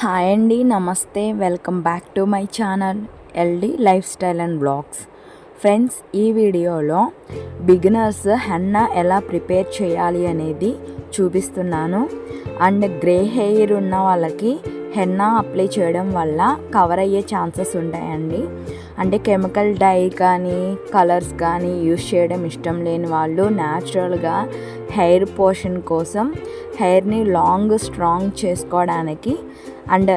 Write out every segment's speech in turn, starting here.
Hi అండి, నమస్తే. Welcome back to my channel LD life style and blogs. Friends, ఈ వీడియోలో బిగినర్స్ హెన్నా ఎలా ప్రిపేర్ చేయాలి అనేది చూపిస్తున్నాను. అండ్ గ్రే హెయిర్ ఉన్న వాళ్ళకి హెన్నా అప్లై చేయడం వల్ల కవర్ అయ్యే ఛాన్సెస్ ఉంటాయండి. అంటే కెమికల్ డై కానీ కలర్స్ కానీ యూస్ చేయడం ఇష్టం లేని వాళ్ళు న్యాచురల్గా హెయిర్ పోర్షన్ కోసం హెయిర్ని లాంగ్ స్ట్రాంగ్ చేసుకోవడానికి అండ్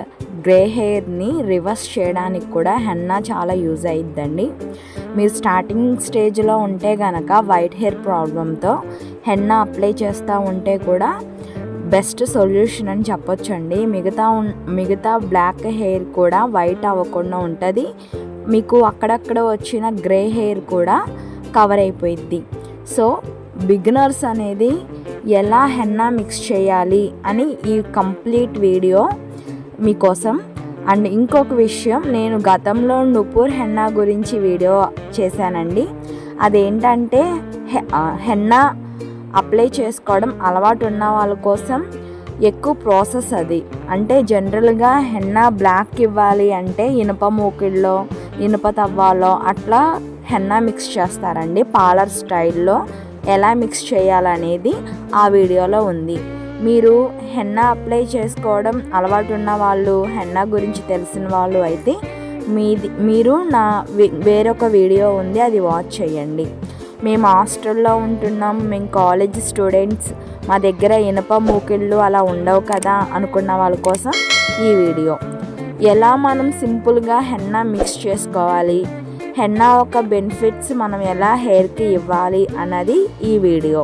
గ్రే హెయిర్ని రివర్స్ చేయడానికి కూడా హెన్నా చాలా యూజ్ అయ్యిద్దండి. మీరు స్టార్టింగ్ స్టేజ్లో ఉంటే కనుక వైట్ హెయిర్ ప్రాబ్లంతో హెన్నా అప్లై చేస్తూ ఉంటే కూడా బెస్ట్ సొల్యూషన్ అని చెప్పొచ్చండి. మిగతా బ్లాక్ హెయిర్ కూడా వైట్ అవ్వకుండా ఉంటుంది. మీకు అక్కడక్కడ వచ్చిన గ్రే హెయిర్ కూడా కవర్ అయిపోయిద్ది. సో బిగినర్స్ అనేది ఎలా హెన్నా మిక్స్ చేయాలి అని ఈ కంప్లీట్ వీడియో మీకోసం. అండ్ ఇంకొక విషయం, నేను గతంలో నుపూర్ హెన్నా గురించి వీడియో చేశానండి. అదేంటంటే హెన్నా అప్లై చేసుకోవడం అలవాటు ఉన్న వాళ్ళ కోసం ఎక్కువ ప్రాసెస్ అది. అంటే జనరల్గా హెన్నా బ్లాక్ ఇవ్వాలి అంటే ఇనుప మూకిళ్ళలో ఇనుప తవ్వాలో అట్లా హెన్నా మిక్స్ చేస్తారండి. పార్లర్ స్టైల్లో ఎలా మిక్స్ చేయాలనేది ఆ వీడియోలో ఉంది. మీరు హెన్నా అప్లై చేసుకోవడం అలవాటు ఉన్న వాళ్ళు, హెన్నా గురించి తెలిసిన వాళ్ళు అయితే మీరు నా వేరొక వీడియో ఉంది, అది వాచ్ చేయండి. మేము హాస్టల్లో ఉంటున్నాం, మేము కాలేజ్ స్టూడెంట్స్, మా దగ్గర ఇనుప మూకిళ్ళు అలా ఉండవు కదా అనుకున్న వాళ్ళ కోసం ఈ వీడియో. ఎలా మనం సింపుల్గా హెన్నా మిక్స్ చేసుకోవాలి, హెన్నా ఒక బెనిఫిట్స్ మనం ఎలా హెయిర్కి ఇవ్వాలి అన్నది ఈ వీడియో.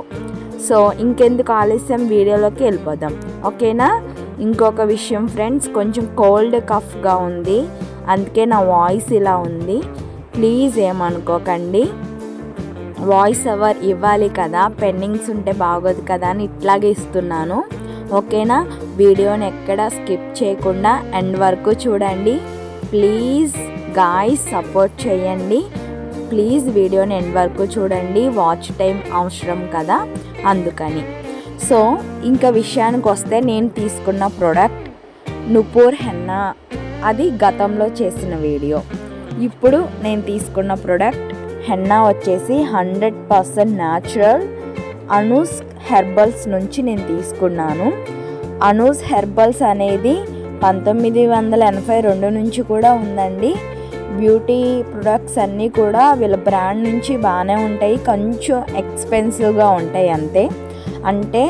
సో ఇంకెందుకు ఆలస్యం, వీడియోలోకి వెళ్ళిపోదాం, ఓకేనా? ఇంకొక విషయం ఫ్రెండ్స్, కొంచెం కోల్డ్ కఫ్గా ఉంది, అందుకే నా వాయిస్ ఇలా ఉంది. ప్లీజ్ ఏమనుకోకండి. వాయిస్ ఓవర్ ఇవ్వాలి కదా, పెండింగ్స్ ఉంటే బాగోదు కదా అని ఇట్లాగే ఇస్తున్నాను, ఓకేనా? వీడియోని ఎక్కడ స్కిప్ చేయకుండా ఎండ్ వరకు చూడండి. ప్లీజ్ గాయ్స్ సపోర్ట్ చేయండి. ప్లీజ్ వీడియోని ఎండ్ వరకు చూడండి, వాచ్ టైం అవసరం కదా, అందుకని. సో ఇంకా విషయానికి వస్తే, నేను తీసుకున్న ప్రోడక్ట్ నుపూర్ హెన్నా, అది గతంలో చేసిన వీడియో. ఇప్పుడు నేను తీసుకున్న ప్రోడక్ట్ హెన్నా వచ్చేసి 100% న్యాచురల్ అనూస్ హెర్బల్స్ నుంచి నేను తీసుకున్నాను. అనూస్ హెర్బల్స్ అనేది 1982 నుంచి కూడా ఉందండి. బ్యూటీ ప్రొడక్ట్స్ అన్నీ కూడా వీళ్ళ బ్రాండ్ నుంచి బాగానే ఉంటాయి, కొంచెం ఎక్స్పెన్సివ్గా ఉంటాయి అంతే. అంటే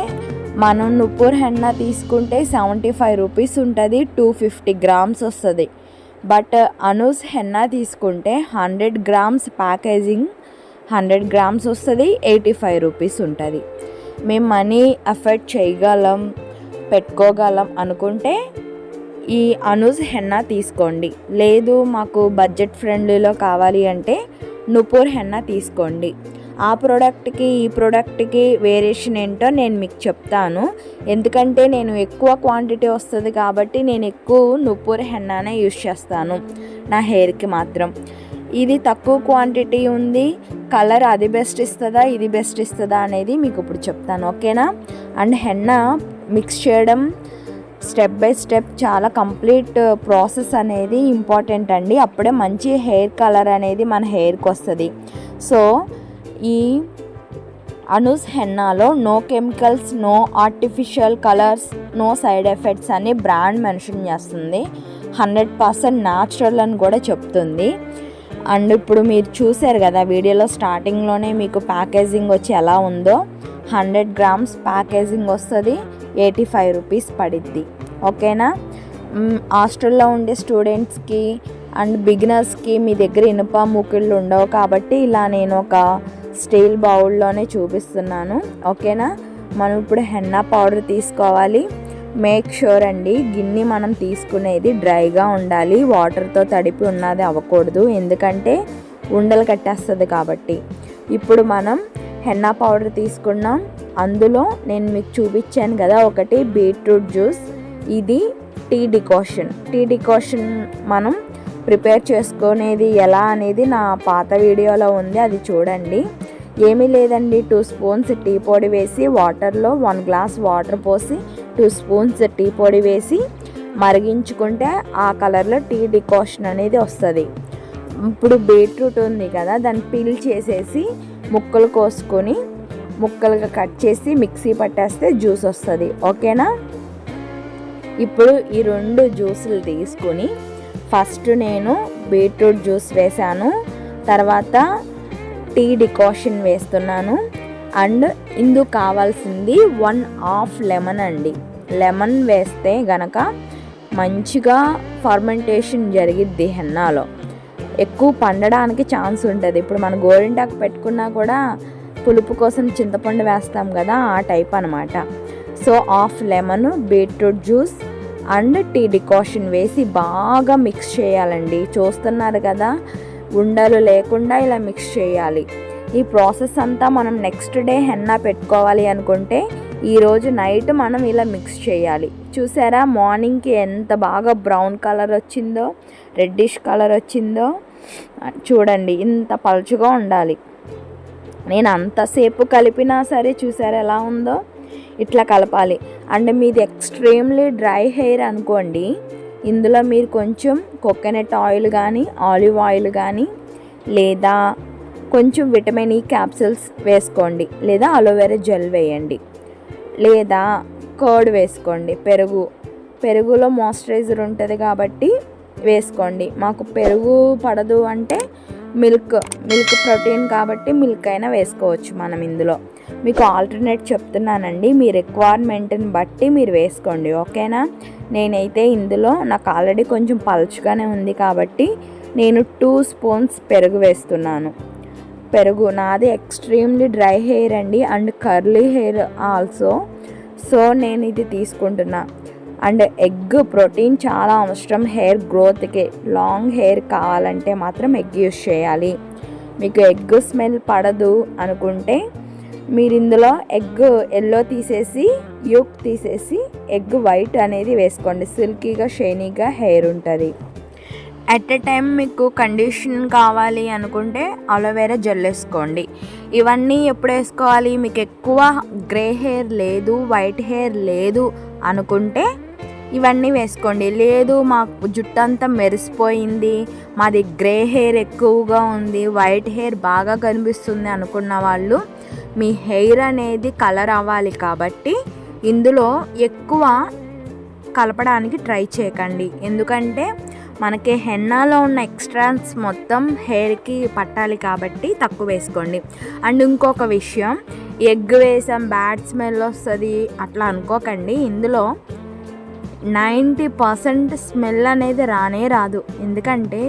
మనం నుపూర్ హెన్నా తీసుకుంటే 75 రూపీస్ ఉంటుంది, 250 గ్రామ్స్ వస్తుంది. బట్ అనూస్ హెన్నా తీసుకుంటే 100 గ్రామ్స్ ప్యాకేజింగ్, 100 గ్రామ్స్ వస్తుంది, 85 రూపీస్ ఉంటుంది. మేము మనీ ఎఫర్ట్ చేయగలం, పెట్టుకోగలం అనుకుంటే ఈ అనూస్ హెన్నా తీసుకోండి. లేదు మాకు బడ్జెట్ ఫ్రెండ్లీలో కావాలి అంటే నుపూర్ హెన్నా తీసుకోండి. ఆ ప్రోడక్ట్కి ఈ ప్రోడక్ట్కి వేరియేషన్ ఏంటో నేను మీకు చెప్తాను. ఎందుకంటే నేను ఎక్కువ క్వాంటిటీ వస్తుంది కాబట్టి నేను ఎక్కువ నుపూర్ హెన్నానే యూస్ చేస్తాను నా హెయిర్కి మాత్రం. ఇది తక్కువ క్వాంటిటీ ఉంది, కలర్ అది బెస్ట్ ఇస్తుందా ఇది బెస్ట్ ఇస్తుందా అనేది మీకు ఇప్పుడు చెప్తాను, ఓకేనా? అండ్ హెన్నా మిక్స్ చేయడం స్టెప్ బై స్టెప్ చాలా కంప్లీట్ ప్రాసెస్ అనేది ఇంపార్టెంట్ అండి. అప్పుడే మంచి హెయిర్ కలర్ అనేది మన హెయిర్కి వస్తుంది. సో ఈ అనూస్ హెన్నాలో no chemicals, no artificial colours, no side effects అని బ్రాండ్ మెన్షన్ చేస్తుంది. 100% న్యాచురల్ అని కూడా చెప్తుంది. అండ్ ఇప్పుడు మీరు చూసారు కదా వీడియోలో స్టార్టింగ్లోనే మీకు ప్యాకేజింగ్ వచ్చి ఎలా ఉందో. 100 గ్రామ్స్ ప్యాకేజింగ్ వస్తుంది, 85 రూపీస్ పడిద్ది, ఓకేనా? హాస్టల్లో ఉండే స్టూడెంట్స్కి అండ్ బిగినర్స్కి మీ దగ్గర ఇనుప మూకిళ్ళు ఉండవు కాబట్టి ఇలా నేను ఒక స్టీల్ బౌల్లోనే చూపిస్తున్నాను, ఓకేనా? మనం ఇప్పుడు హెన్నా పౌడర్ తీసుకోవాలి. మేక్ షూర్ అండి, గిన్నె మనం తీసుకునేది డ్రైగా ఉండాలి, వాటర్తో తడిపి ఉన్నది అవ్వకూడదు, ఎందుకంటే ఉండలు కట్టేస్తుంది కాబట్టి. ఇప్పుడు మనం హెన్నా పౌడర్ తీసుకున్నాం. అందులో నేను మీకు చూపించాను కదా ఒకటి బీట్రూట్ జ్యూస్, ఇది టీ డికాషన్ మనం ప్రిపేర్ చేసుకునేది ఎలా అనేది నా పాత వీడియోలో ఉంది, అది చూడండి. ఏమీ లేదండి, 2 స్పూన్స్ టీ పొడి వేసి వాటర్లో 1 గ్లాస్ వాటర్ పోసి 2 స్పూన్స్ టీ పొడి వేసి మరిగించుకుంటే ఆ కలర్లో టీ డికాషన్ అనేది వస్తుంది. ఇప్పుడు బీట్రూట్ ఉంది కదా, దాన్ని పీల్ చేసేసి ముక్కలు కోసుకొని ముక్కలుగా కట్ చేసి మిక్సీ పట్టేస్తే జ్యూస్ వస్తుంది. ఓకేనా. ఇప్పుడు ఈ 2 జ్యూసులు తీసుకొని ఫస్ట్ నేను బీట్రూట్ జ్యూస్ వేసాను, తర్వాత టీ డికాషన్ వేస్తున్నాను. అండ్ ఇందుకు కావాల్సింది 1/2 లెమన్ అండి. లెమన్ వేస్తే గనక మంచిగా ఫర్మెంటేషన్ జరిగిద్ది. హెన్నాలో ఎక్కువ పండడానికి ఛాన్స్ ఉంటుంది. ఇప్పుడు మన గోరింటాకు పెట్టుకున్నా కూడా పులుపు కోసం చింతపండు వేస్తాం కదా, ఆ టైప్ అనమాట. So 1/2 lemon, beetroot juice and tea decoction వేసి బాగా మిక్స్ చేయాలండి. చూస్తున్నారు కదా, ఉండలు లేకుండా ఇలా మిక్స్ చేయాలి. ఈ ప్రాసెస్ అంతా మనం నెక్స్ట్ డే హెన్నా పెట్టుకోవాలి అనుకుంటే ఈరోజు నైట్ మనం ఇలా మిక్స్ చేయాలి. చూసారా, మార్నింగ్కి ఎంత బాగా బ్రౌన్ కలర్ వచ్చిందో, రెడ్డిష్ కలర్ వచ్చిందో చూడండి. ఇంత పలుచగా ఉండాలి. నేను అంతసేపు కలిపినా సరే చూసారా ఎలా ఉందో, ఇట్లా కలపాలి. అండ్ మీది ఎక్స్ట్రీమ్లీ డ్రై హెయిర్ అనుకోండి, ఇందులో మీరు కొంచెం కోకోనట్ ఆయిల్ కానీ ఆలివ్ ఆయిల్ కానీ లేదా కొంచెం విటమిన్ ఈ క్యాప్సిల్స్ వేసుకోండి, లేదా అలోవెరా జెల్ వేయండి, లేదా కర్డ్ వేసుకోండి. పెరుగులో మాయిశ్చరైజర్ ఉంటుంది కాబట్టి వేసుకోండి. మాకు పెరుగు పడదు అంటే మిల్క్ ప్రోటీన్ కాబట్టి మిల్క్ అయినా వేసుకోవచ్చు మనం ఇందులో. మీకు ఆల్టర్నేట్ చెప్తున్నానండి, మీ రిక్వైర్మెంట్ని బట్టి మీరు వేసుకోండి. ఓకేనా. నేనైతే ఇందులో నాకు ఆల్రెడీ కొంచెం పలుచగానే ఉంది కాబట్టి నేను 2 స్పూన్స్ పెరుగు వేస్తున్నాను. పెరుగు నాది ఎక్స్ట్రీమ్లీ డ్రై హెయిర్ అండి and curly hair also. So నేను ఇది తీసుకుంటున్నా. అండ్ ఎగ్ ప్రోటీన్ చాలా అవసరం హెయిర్ గ్రోత్కి. లాంగ్ హెయిర్ కావాలంటే మాత్రం ఎగ్ యూస్ చేయాలి. మీకు ఎగ్ స్మెల్ పడదు అనుకుంటే మీరు ఇందులో ఎగ్ ఎల్లో తీసేసి యోక్ తీసేసి ఎగ్ వైట్ అనేది వేసుకోండి. సిల్కీగా షైనీగా హెయిర్ ఉంటుంది. అట్ ఎ టైం మీకు కండిషన్ కావాలి అనుకుంటే అలోవెరా జెల్ వేసుకోండి. ఇవన్నీ ఎప్పుడు వేసుకోవాలి, మీకు ఎక్కువ గ్రే హెయిర్ లేదు, వైట్ హెయిర్ లేదు అనుకుంటే ఇవన్నీ వేసుకోండి. లేదు మాకు జుట్టు అంతా మెరిసిపోయింది, మాది గ్రే హెయిర్ ఎక్కువగా ఉంది, వైట్ హెయిర్ బాగా కనిపిస్తుంది అనుకున్న వాళ్ళు మీ హెయిర్ అనేది కలర్ అవ్వాలి కాబట్టి ఇందులో ఎక్కువ కలపడానికి ట్రై చేయకండి. ఎందుకంటే మనకి హెన్నాలో ఉన్న ఎక్స్ట్రాన్స్ మొత్తం హెయిర్కి పట్టాలి కాబట్టి తక్కువ వేసుకోండి. అండ్ ఇంకొక విషయం, ఎగ్ వేసాం బ్యాడ్ స్మెల్ వస్తుంది అట్లా అనుకోకండి. ఇందులో 90% స్మెల్ అనేది రానే రాదు. ఎందుకంటే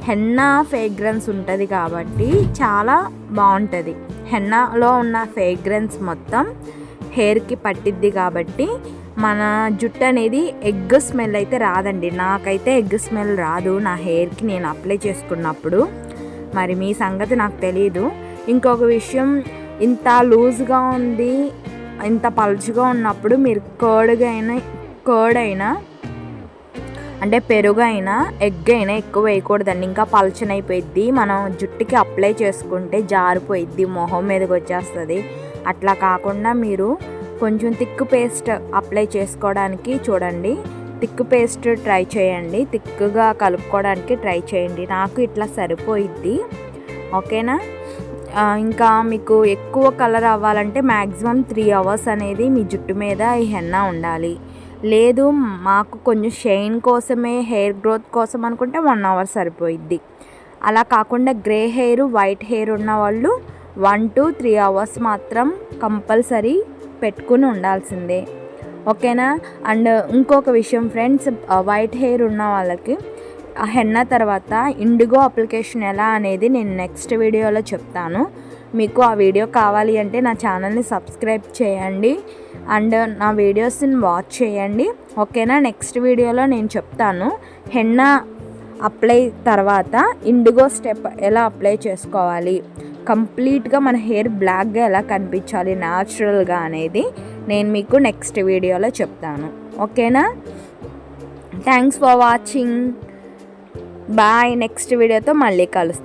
హెన్నా ఫ్రేగ్రెన్స్ ఉంటుంది కాబట్టి చాలా బాగుంటుంది. హెన్నాలో ఉన్న ఫ్రేగ్రెన్స్ మొత్తం హెయిర్కి పట్టిద్ది కాబట్టి మన జుట్టు అనేది ఎగ్ స్మెల్ అయితే రాదండి. నాకైతే ఎగ్ స్మెల్ రాదు నా హెయిర్కి నేను అప్లై చేసుకున్నప్పుడు. మరి మీ సంగతి నాకు తెలియదు. ఇంకొక విషయం, ఇంత లూజ్గా ఉంది, ఇంత పలుచుగా ఉన్నప్పుడు మీరు కర్డ్ అయినా అంటే పెరుగు అయినా ఎగ్ అయినా ఎక్కువ వేయకూడదండి. ఇంకా పలచనైపోయిద్ది. మనం జుట్టుకి అప్లై చేసుకుంటే జారిపోయిద్ది, మొహం మీదకి వచ్చేస్తుంది. అట్లా కాకుండా మీరు కొంచెం థిక్ పేస్ట్ అప్లై చేసుకోవడానికి చూడండి. థిక్ పేస్ట్ ట్రై చేయండి, థిక్గా కలుపుకోవడానికి ట్రై చేయండి. నాకు ఇట్లా సరిపోయిద్ది. ఓకేనా. ఇంకా మీకు ఎక్కువ కలర్ అవ్వాలంటే మ్యాక్సిమం 3 అవర్స్ అనేది మీ జుట్టు మీద ఈ హెన్నా ఉండాలి. లేదు మాకు కొంచెం షైన్ కోసమే హెయిర్ గ్రోత్ కోసం అనుకుంటే 1 అవర్ సరిపోయిద్ది. అలా కాకుండా గ్రే హెయిర్ వైట్ హెయిర్ ఉన్న వాళ్ళు 1 to 3 అవర్స్ మాత్రం కంపల్సరీ పెట్టుకుని ఉండాల్సిందే. ఓకేనా. అండ్ ఇంకొక విషయం ఫ్రెండ్స్, వైట్ హెయిర్ ఉన్న వాళ్ళకి హెన్నా తర్వాత ఇండిగో అప్లికేషన్ ఎలా అనేది నేను నెక్స్ట్ వీడియోలో చెప్తాను. మీకు ఆ వీడియో కావాలి అంటే నా ఛానల్ని సబ్స్క్రైబ్ చేయండి అండ్ నా వీడియోస్ని వాచ్ చేయండి. ఓకేనా. నెక్స్ట్ వీడియోలో నేను చెప్తాను హెన్నా అప్లై తర్వాత ఇండిగో స్టెప్ ఎలా అప్లై చేసుకోవాలి, కంప్లీట్గా మన హెయిర్ బ్లాక్గా ఎలా కనిపించాలి న్యాచురల్గా అనేది నేను మీకు నెక్స్ట్ వీడియోలో చెప్తాను. ఓకేనా. Thanks for watching. Bye. Next వీడియోతో మళ్ళీ కలుస్తాను.